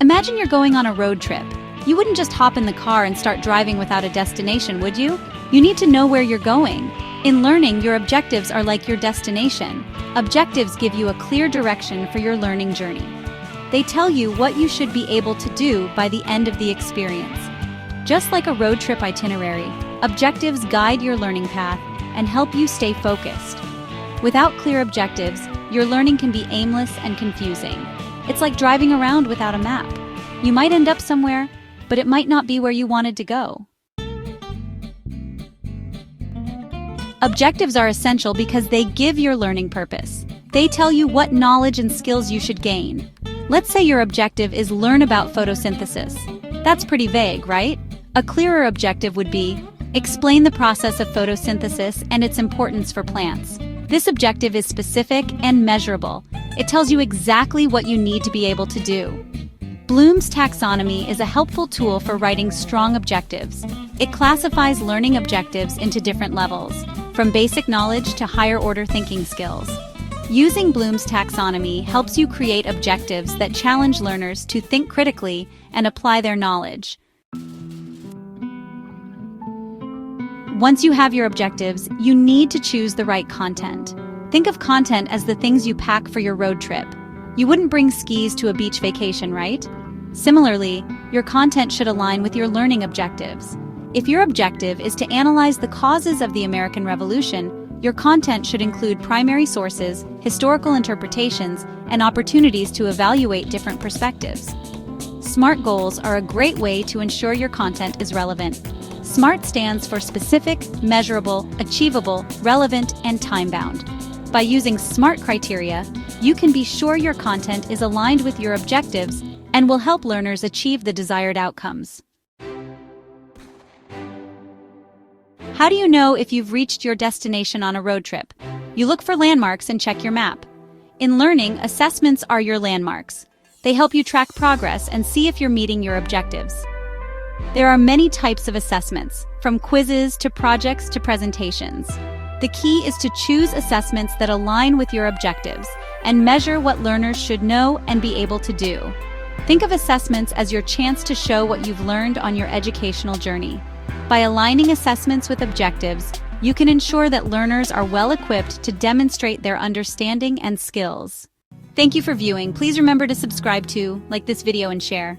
Imagine you're going on a road trip. You wouldn't just hop in the car and start driving without a destination, would you? You need to know where you're going. In learning, your objectives are like your destination. Objectives give you a clear direction for your learning journey. They tell you what you should be able to do by the end of the experience. Just like a road trip itinerary, objectives guide your learning path and help you stay focused. Without clear objectives, your learning can be aimless and confusing. It's like driving around without a map. You might end up somewhere, but it might not be where you wanted to go. Objectives are essential because they give your learning purpose. They tell you what knowledge and skills you should gain. Let's say your objective is learn about photosynthesis. That's pretty vague, right? A clearer objective would be explain the process of photosynthesis and its importance for plants. This objective is specific and measurable. It tells you exactly what you need to be able to do. Bloom's taxonomy is a helpful tool for writing strong objectives. It classifies learning objectives into different levels, from basic knowledge to higher-order thinking skills. Using Bloom's taxonomy helps you create objectives that challenge learners to think critically and apply their knowledge. Once you have your objectives, you need to choose the right content. Think of content as the things you pack for your road trip. You wouldn't bring skis to a beach vacation, right? Similarly, your content should align with your learning objectives. If your objective is to analyze the causes of the American Revolution, your content should include primary sources, historical interpretations, and opportunities to evaluate different perspectives. SMART goals are a great way to ensure your content is relevant. SMART stands for specific, measurable, achievable, relevant, and time-bound. By using SMART criteria, you can be sure your content is aligned with your objectives and will help learners achieve the desired outcomes. How do you know if you've reached your destination on a road trip? You look for landmarks and check your map. In learning, assessments are your landmarks. They help you track progress and see if you're meeting your objectives. There are many types of assessments, from quizzes to projects to presentations. The key is to choose assessments that align with your objectives and measure what learners should know and be able to do. Think of assessments as your chance to show what you've learned on your educational journey. By aligning assessments with objectives, you can ensure that learners are well equipped to demonstrate their understanding and skills. Thank you for viewing. Please remember to subscribe to, like this video, and share.